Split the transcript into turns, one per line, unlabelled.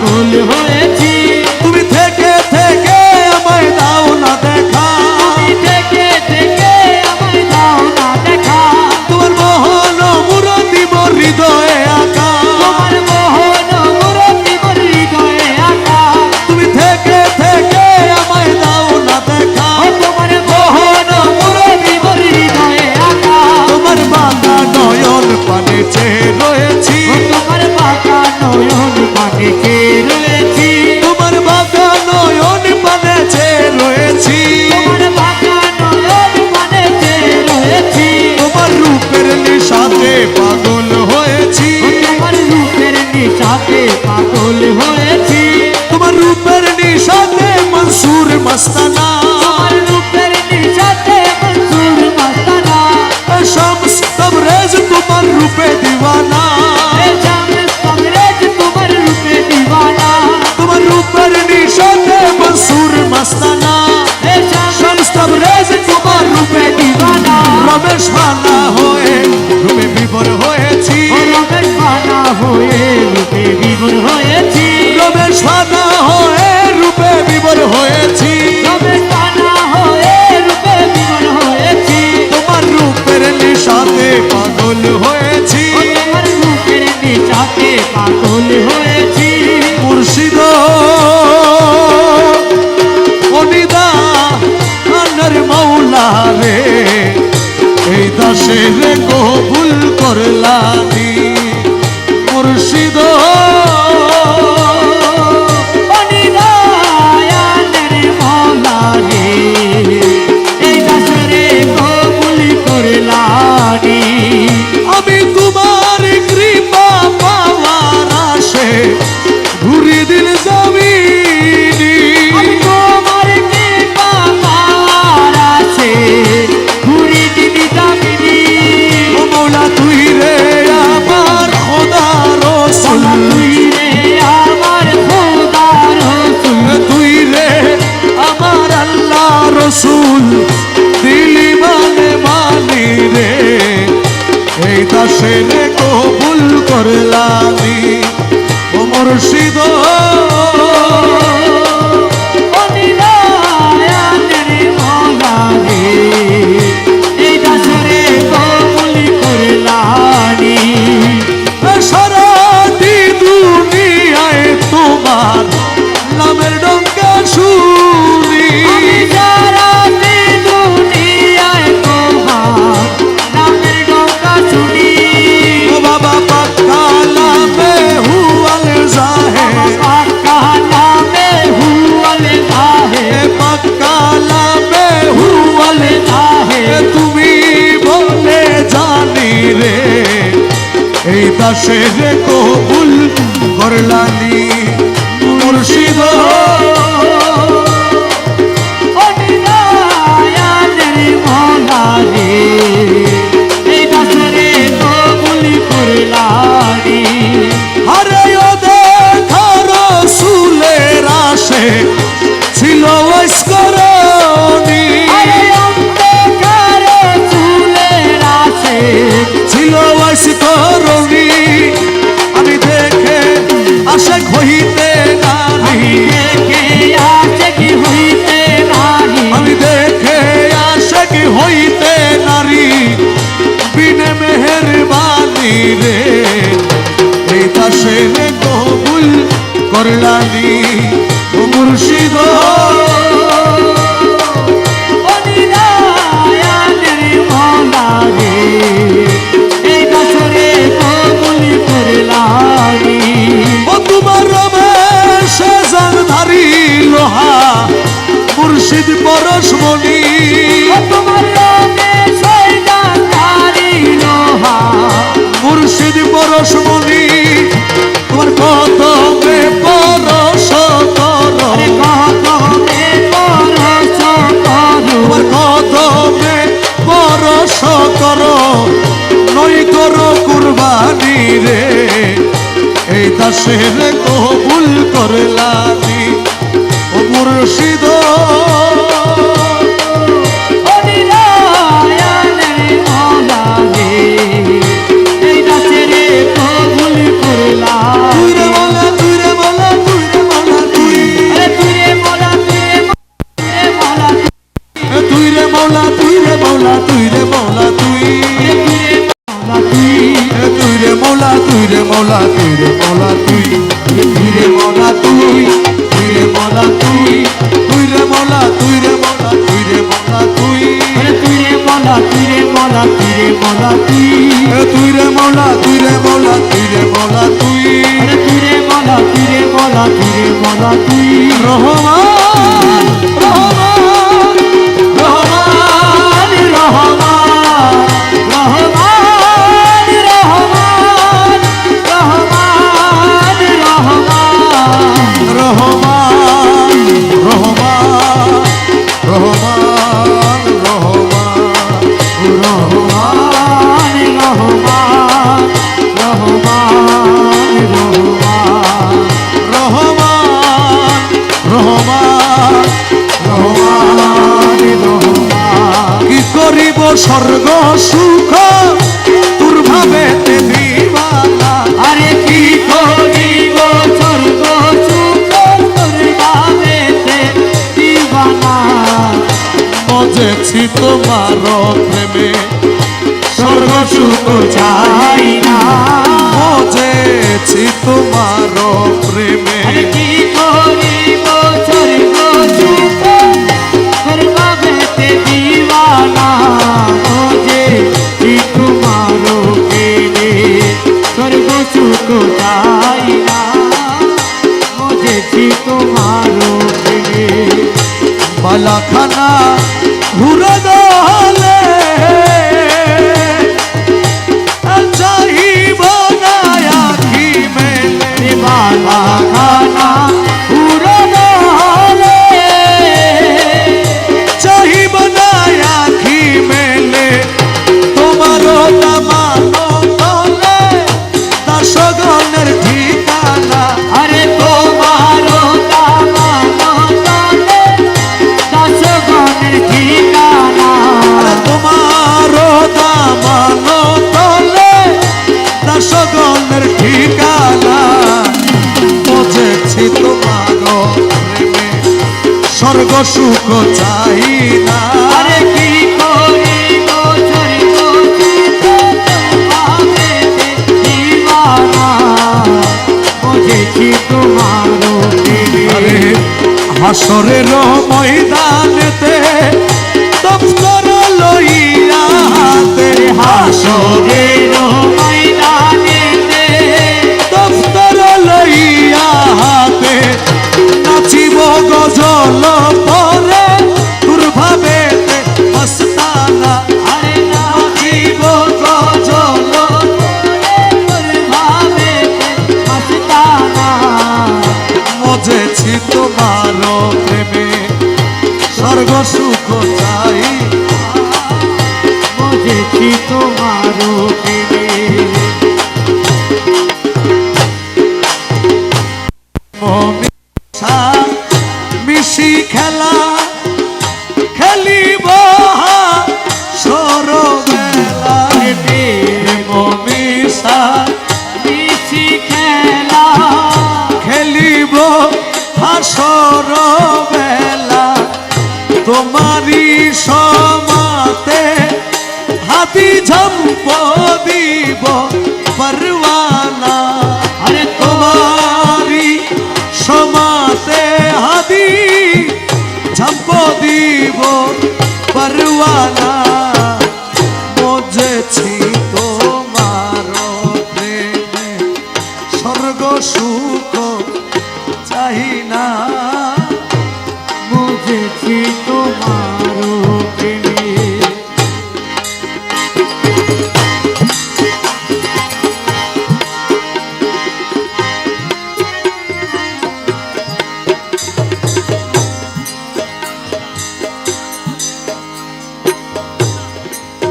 পাগল হয়েছি।
তুমি থেকে থেকে আমায় দাও না দেখা,
তুমি থেকে থেকে আমায় দাও না দেখা।
তোমার মোহন মূরতি মোর হৃদয়ে আঁকা,
তোমার মোহন মূরতি মোর হৃদয়ে আঁকা।
তুমি থেকে থেকে আমায় দাও না দেখা,
তোমার মোহন মূরতি মোর হৃদয়ে আঁকা।
তোমার বাঁকা নয়ন পানে চেয়ে রয়েছি,
তোমার বাঁকা নয়ন পানে চেয়ে রয়েছি।
তোমার বাঁকা নয়ন পানে চেয়ে রয়েছি,
তোমার বাঁকা নয়ন পানে চেয়ে রয়েছি।
তোমার রূপের নিশাতে পাগল হয়েছি,
তোমার রূপের নিশাতে পাগল হয়েছি।
তোমার রূপের নিশাতে মনসুর মস্তানা,
তোমার রূপের নিশাতে মনসুর মস্তানা।
শামস তবরেজ তোমার রূপে দিওয়ানা,
শামস তবরেজ তোমার রূপে দিওয়ানা।
তোমার রূপের নিশাতে মনসুর মস্তানা, শামস তবরেজ তোমার রূপে
দিওয়ানা।
রমেশ ভানা হয়ে রূপে বিভোর হয়েছি,
রমেশ ভানা হয়ে রূপে বিভোর হয়েছি।
রমেশ ভানা হয়ে রূপে বিভোর হয়েছি,
রমেশ ভানা হয়ে রূপে বিভোর হয়েছি।
তোমার রূপের নিশাতে পাগল হয়েছি,
তোমার রূপের নিশাতে পাগল হয়েছি।
মুর্শিদ অনিদা আনার মৌলা রে, এই দাসের কবুল করলানি। মুর্শিদ
অনিদায়ানের মওলা রে, এই দাসরে কবুল করলানি।
আমি তোমার কৃপা পাওয়ার আশে ঘুরি দিল জমিনি,
আমি তোমার কৃপা পাওয়ার আশে ঘুরি দিবি জামিনি।
ও মৌলা তুই রে আমার খোদা রসুল,
তুই রে আমার খোদা রসুল।
তুই রে আমার আল্লাহ রসুল, দিলি মানে মানি রে, এই দাসের কবুল করলানি। ও মুর্শিদ
অনিদায়ানের মওলা রে, এই দাসরে কবুল করলানি।
সারাটি দুনিয়ায় তোমার নামের ডঙ্কা শুনি,
আমি সারাটি দুনিয়ায় তোমার নামের ডঙ্কা শুনি।
ও বাবা পাক্কা নামে হুয়াল জাহে,
পাক্কা নামে হুয়াল জাহে।
পাক্কা নামে হুয়াল
জাহে।
তুমি বলে জানি রে, এই দাসের কবুল করলানি। মুর্শিদ
অনিদায়ানের মওলা রে, এই দাসরে কবুল করলানি।
আরে ও দেখা রসুলের আশে ছিল ঐস্করণী,
আরে অন্ধকার চুলের আশে
ছিল ঐস্করণী, আমি দেখে আশেক হইতে নারী,
দেখে আশেক হইতে নাহি।
আমি দেখে আশেক হইতে নারী, বিনে মেহেরবানি রে, এই দাসের কবুল করলানি। ও মুর্শিদ
অনিদায়ানের মওলা রে, এই দাসরে কবুল করলানি।
ও তোমার রমেশ জানধারী লোহা, মুর্শিদ পরশমণি,
তোমার রবে শয়তানি লোহা।
মুর্শিদ পরশমণি, তোমার কদমে পরশ কর,
আরে কদমে পরশ করো।
তোমার কদমে পরশ কর, নই করো কুরবানি রে, এই দাসের কবুল করলানি। ও মুর্শিদ
অনিদায়ানের মওলা রে, এই দাসরে কবুল করলানি।
তুই রে বলা তুই রে বলা তুই তুই রে মৌলা তুই রে মৌলা তুই রে মৌলা তুই রে মৌলা তুই রে মৌলা তুই
আরে তুই রে মৌলা তুই রে মৌলা তুই রে মৌলা তুই
তুই রে মৌলা তুই রে মৌলা তুই রে মৌলা তুই
আরে তুই রে মৌলা তুই রে মৌলা তুই রে মৌলা তুই
রহমান রহমান রহমান
রহমান রহমান রহমান রহমান রহমান
রহমান রহমান রহমান রহমান
রহমান রহমান রহমান রহমান
রহমান রহমান
রহমান
কি করিব স্বর্গ সুখ তোর ভাবেতে দিবানা
আরে কি করিব স্বর্গ সুখ তোর ভাবেতে দিবানা
মজেছি তোমার প্রেমে
স্বর্গ সুখ চাই না
মজেছি তোমার প্রেমে
আরে কি করিব স্বর্গ সুখ তোর ভাবেতে দিবানা ওজে কি তোমারো প্রেমে স্বর্গ সুখ চাই না বুঝেছি তোমারো প্রেমে
বালাখানা ঘুরে দহলে চাহিব না আখি মেলে
বালা খানা উড়ানো হলে
চাহিব না আখি মেলে তোমার দামানো তলে দাসগণের ঠিকানা
আরে তোমারও দামানো তলে দাসগণের ঠিকানা
তোমার দামানো তলে দাসগণের ঠিকানা বুঝেছি তোমার প্রেমে স্বর্গ সুখ চাই না
আরে কি করিব স্বর্গ সুখ ভাবেতে দিবানা বুঝেছি তোমারও
আরে
প্রেমে
হাসরের ময়দানেতে দপ্তর লইয়া হাতে
হাসরের ময়দানেতে
দপ্তর লইয়া হাতে নাচিব গজল পরে দুর্ভাবেতে মস্তানা
আরে নাচিব গজল তোর ভাবেতে মস্তানা
মজেছি তোমার প্রেমে স্বর্গ সুখ চাই
বুঝেছি তোমারও প্রেমে
মমিষা মিশি খেলা খেলিব সরবেলা মমিষা
মিশি খেলা
খেলিব হাসর বেলা তোমারি সমাতে হাতি ঝম্প দিব পরওয়ানা
আরে
তোমারি সমাতে হাতি ঝম্প দিব পরওয়ানা মজেছি তোমার প্রেমে স্বর্গ সুখ চাহি না